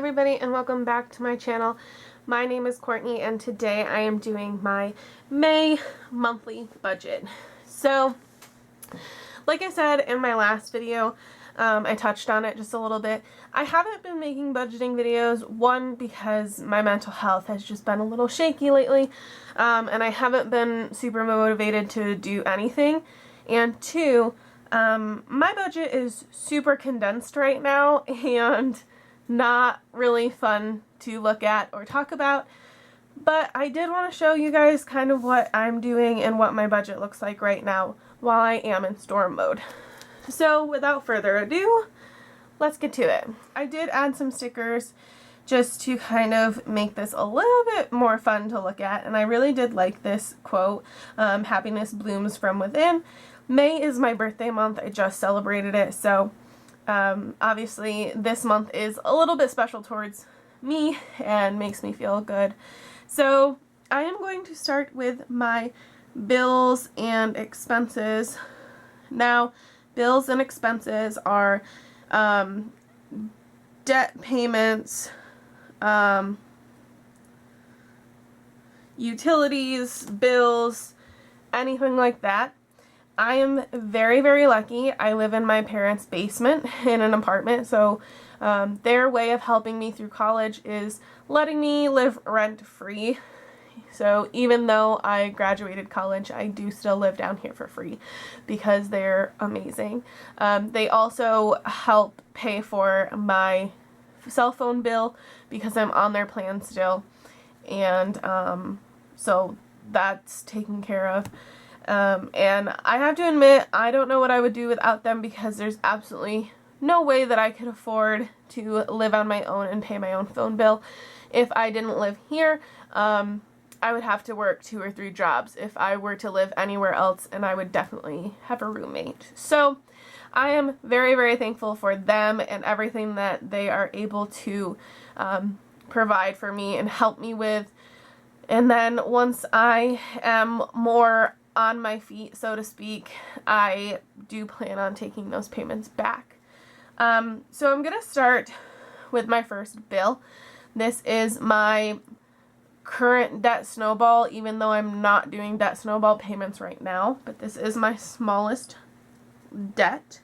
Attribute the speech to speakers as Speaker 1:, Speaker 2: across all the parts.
Speaker 1: everybody, and welcome back to my channel. My name is Courtney, and today I am doing my May monthly budget. So, like I said in my last video, I touched on it just a little bit. I haven't been making budgeting videos, one, because my mental health has just been a little shaky lately, and I haven't been super motivated to do anything, and two, my budget is super condensed right now and not really fun to look at or talk about, but I did want to show you guys kind of what I'm doing and what my budget looks like right now while I am in storm mode. So without further ado, let's get to it. I did add some stickers just to kind of make this a little bit more fun to look at, and I really did like this quote, happiness blooms from within. May is my birthday month. I just celebrated it, so obviously this month is a little bit special towards me and makes me feel good. So I am going to start with my bills and expenses. Now, bills and expenses are debt payments, utilities, bills, anything like that. I am very, very lucky. I live in my parents' basement in an apartment, so their way of helping me through college is letting me live rent-free. So even though I graduated college, I do still live down here for free because they're amazing. They also help pay for my cell phone bill because I'm on their plan still, and so that's taken care of. And I have to admit, I don't know what I would do without them because there's absolutely no way that I could afford to live on my own and pay my own phone bill. If I didn't live here, I would have to work 2 or 3 jobs if I were to live anywhere else, and I would definitely have a roommate. So I am very, very thankful for them and everything that they are able to provide for me and help me with. And then once I am more on my feet, so to speak, I do plan on taking those payments back. So I'm going to start with my first bill. This is my current debt snowball, even though I'm not doing debt snowball payments right now, but this is my smallest debt,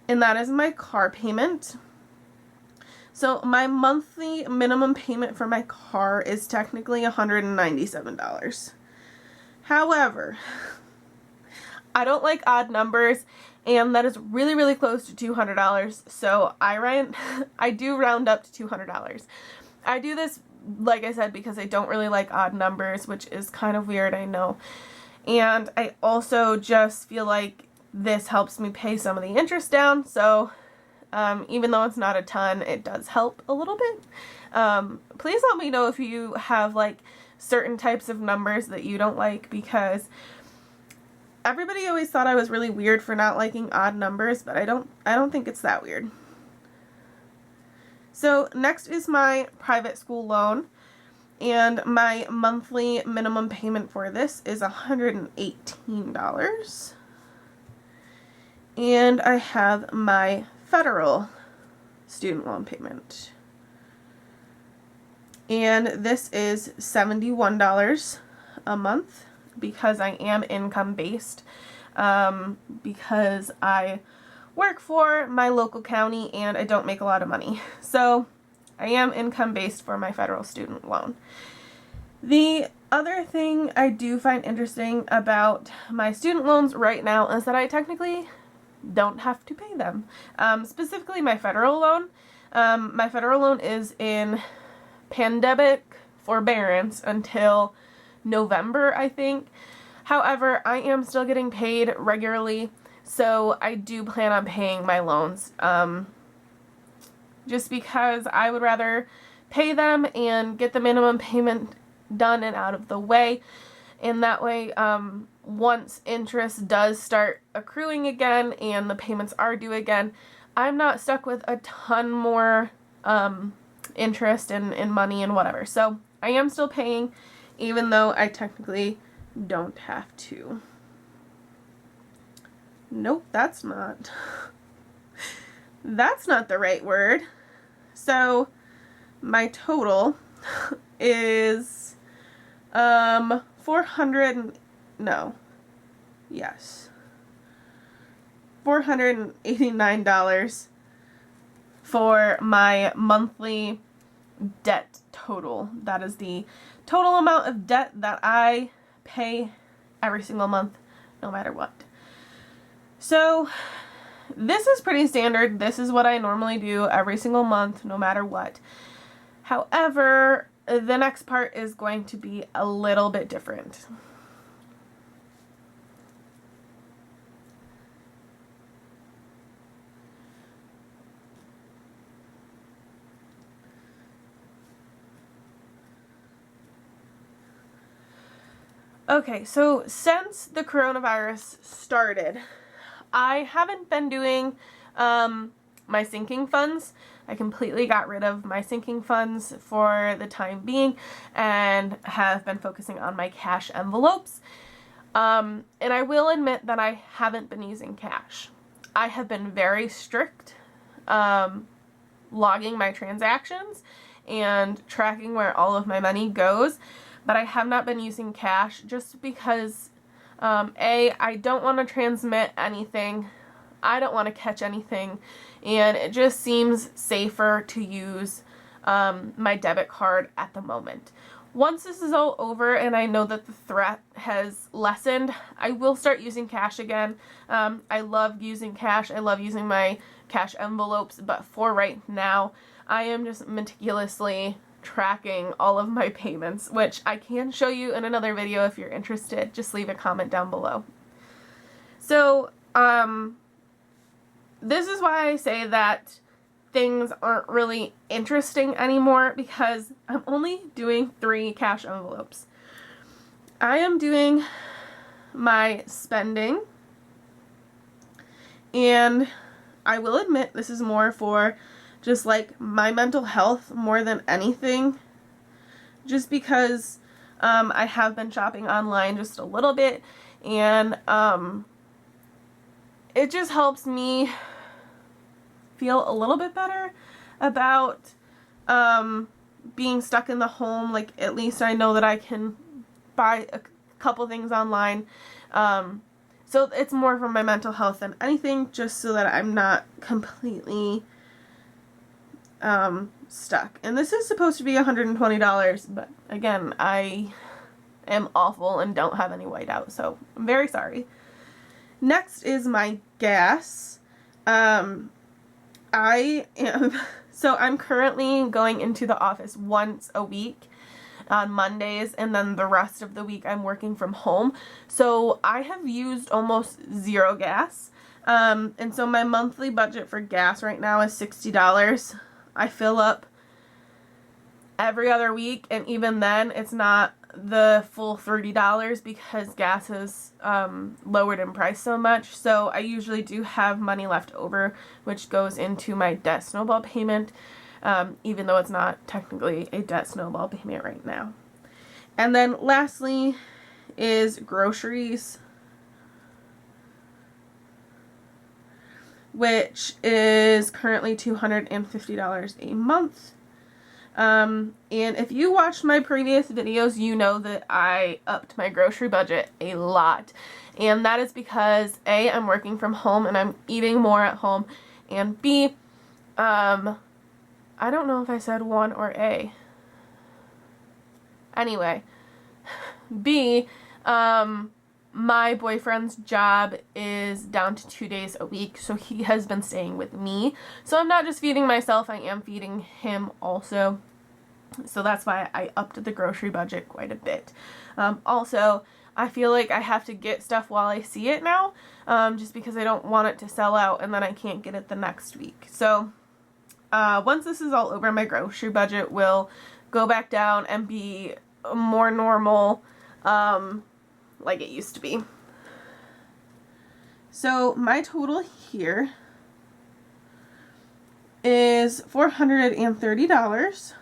Speaker 1: and that is my car payment. So my monthly minimum payment for my car is technically $197. However, I don't like odd numbers, and that is really, really close to $200, so I do round up to $200. I do this, like I said, because I don't really like odd numbers, which is kind of weird, I know. And I also just feel like this helps me pay some of the interest down, so even though it's not a ton, it does help a little bit. Please let me know if you have like certain types of numbers that you don't like, because everybody always thought I was really weird for not liking odd numbers, but I don't think it's that weird. So next is my private school loan, and my monthly minimum payment for this is $118. And I have my federal student loan payment, and this is $71 a month because I am income based, because I work for my local county and I don't make a lot of money. So I am income based for my federal student loan. The other thing I do find interesting about my student loans right now is that I technically don't have to pay them. Specifically my federal loan. My federal loan is in pandemic forbearance until November, I think. However, I am still getting paid regularly, so I do plan on paying my loans, just because I would rather pay them and get the minimum payment done and out of the way, and that way, once interest does start accruing again and the payments are due again, I'm not stuck with a ton more interest and money and whatever. So I am still paying, even though I technically don't have to. Nope, that's not the right word. So my total is $489 for my monthly debt total. That is the total amount of debt that I pay every single month, no matter what. So this is pretty standard. This is what I normally do every single month, no matter what. However, the next part is going to be a little bit different. Okay, so since the coronavirus started, I haven't been doing my sinking funds. I completely got rid of my sinking funds for the time being and have been focusing on my cash envelopes. And I will admit that I haven't been using cash. I have been very strict logging my transactions and tracking where all of my money goes, but I have not been using cash just because I don't want to transmit anything. I don't want to catch anything, and it just seems safer to use my debit card at the moment. Once this is all over and I know that the threat has lessened, I will start using cash again. I love using cash. I love using my cash envelopes, but for right now, I am just meticulously tracking all of my payments, which I can show you in another video if you're interested. Just leave a comment down below. So, this is why I say that things aren't really interesting anymore, because I'm only doing 3 cash envelopes. I am doing my spending, and I will admit this is more for just like my mental health more than anything, just because I have been shopping online just a little bit, and it just helps me feel a little bit better about being stuck in the home. Like, at least I know that I can buy a couple things online. So it's more for my mental health than anything, just so that I'm not completely stuck. And this is supposed to be $120, but again, I am awful and don't have any whiteout, so I'm very sorry. Next is my gas. I'm currently going into the office once a week on Mondays, and then the rest of the week I'm working from home. So I have used almost zero gas. And so my monthly budget for gas right now is $60. I fill up every other week, and even then it's not the full $30 because gas has lowered in price so much. So I usually do have money left over, which goes into my debt snowball payment, even though it's not technically a debt snowball payment right now. And then lastly is groceries, which is currently $250 a month. And if you watched my previous videos, you know that I upped my grocery budget a lot. And that is because A, I'm working from home and I'm eating more at home, and B, I don't know if I said 1 or A. Anyway, B, my boyfriend's job is down to 2 days a week, so he has been staying with me. So I'm not just feeding myself, I am feeding him also. So that's why I upped the grocery budget quite a bit. Also, I feel like I have to get stuff while I see it now, just because I don't want it to sell out and then I can't get it the next week. So once this is all over, my grocery budget will go back down and be more normal, like it used to be. So my total here is $430.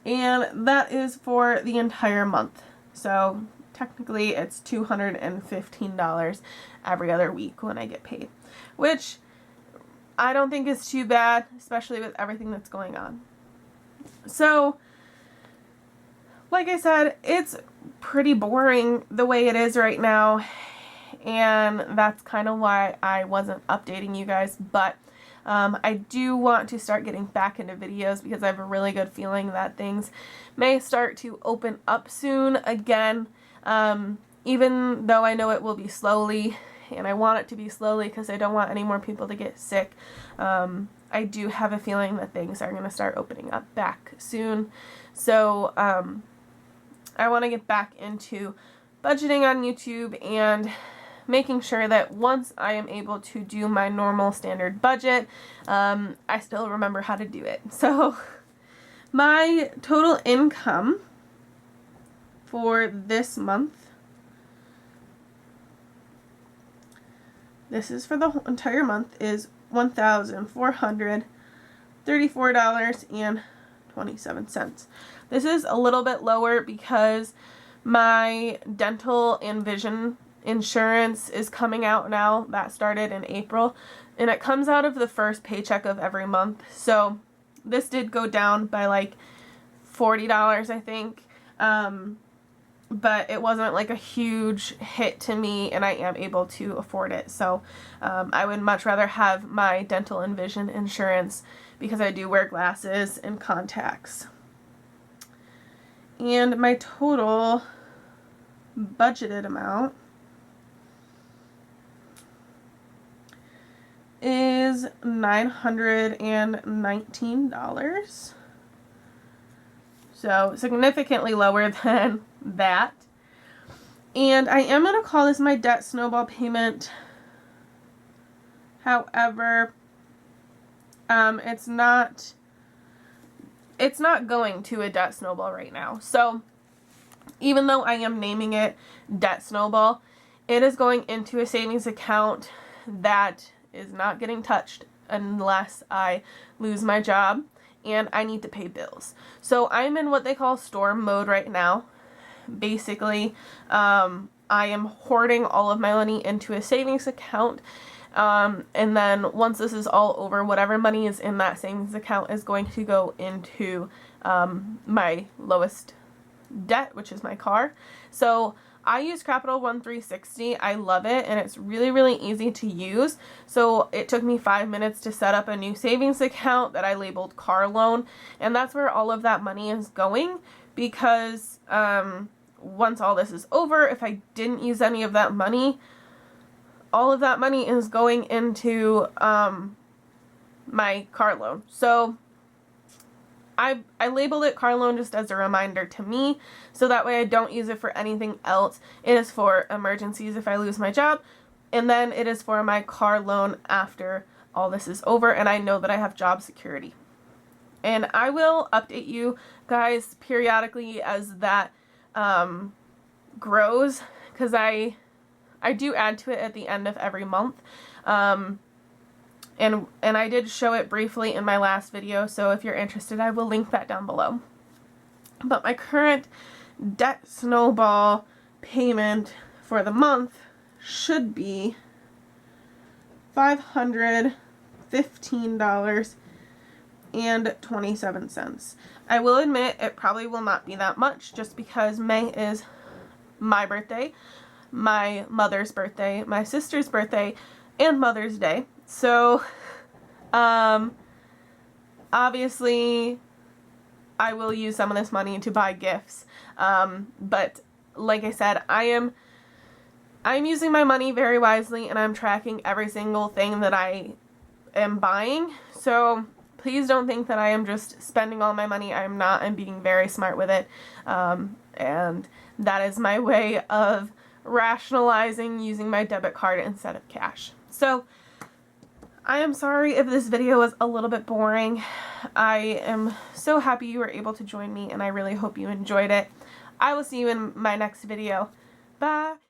Speaker 1: And that is for the entire month. So technically it's $215 every other week when I get paid, which I don't think it's too bad, especially with everything that's going on. So, like I said, it's pretty boring the way it is right now, and that's kind of why I wasn't updating you guys, but I do want to start getting back into videos because I have a really good feeling that things may start to open up soon again, even though I know it will be slowly, and I want it to be slowly because I don't want any more people to get sick. I do have a feeling that things are going to start opening up back soon, so I want to get back into budgeting on YouTube and making sure that once I am able to do my normal standard budget, I still remember how to do it. So my total income for this month, this is for the entire month, is $1,434.27. This is a little bit lower because my dental and vision insurance is coming out now. That started in April, and it comes out of the first paycheck of every month. So this did go down by like $40, I think. But it wasn't like a huge hit to me, and I am able to afford it. So I would much rather have my dental and vision insurance because I do wear glasses and contacts. And my total budgeted amount is $919. So significantly lower than that. And I am going to call this my debt snowball payment. However, it's not going to a debt snowball right now. So even though I am naming it debt snowball, it is going into a savings account that is not getting touched unless I lose my job and I need to pay bills. So I'm in what they call storm mode right now. Basically, I am hoarding all of my money into a savings account, and then once this is all over, whatever money is in that savings account is going to go into my lowest debt, which is my car. So I use Capital One 360. I love it, and it's really, really easy to use. So it took me 5 minutes to set up a new savings account that I labeled car loan, and that's where all of that money is going, because once all this is over, if I didn't use any of that money, all of that money is going into my car loan. So I labeled it car loan just as a reminder to me, so that way I don't use it for anything else. It is for emergencies if I lose my job, and then it is for my car loan after all this is over and I know that I have job security. And I will update you guys periodically as that grows, because I do add to it at the end of every month. And I did show it briefly in my last video, so if you're interested, I will link that down below. But my current debt snowball payment for the month should be $515.27. I will admit it probably will not be that much, just because May is my birthday, my mother's birthday, my sister's birthday, and Mother's Day. So, obviously, I will use some of this money to buy gifts. But like I said, I'm using my money very wisely, and I'm tracking every single thing that I am buying. So please don't think that I am just spending all my money. I am not. I'm being very smart with it. And that is my way of rationalizing using my debit card instead of cash. So I am sorry if this video was a little bit boring. I am so happy you were able to join me, and I really hope you enjoyed it. I will see you in my next video. Bye!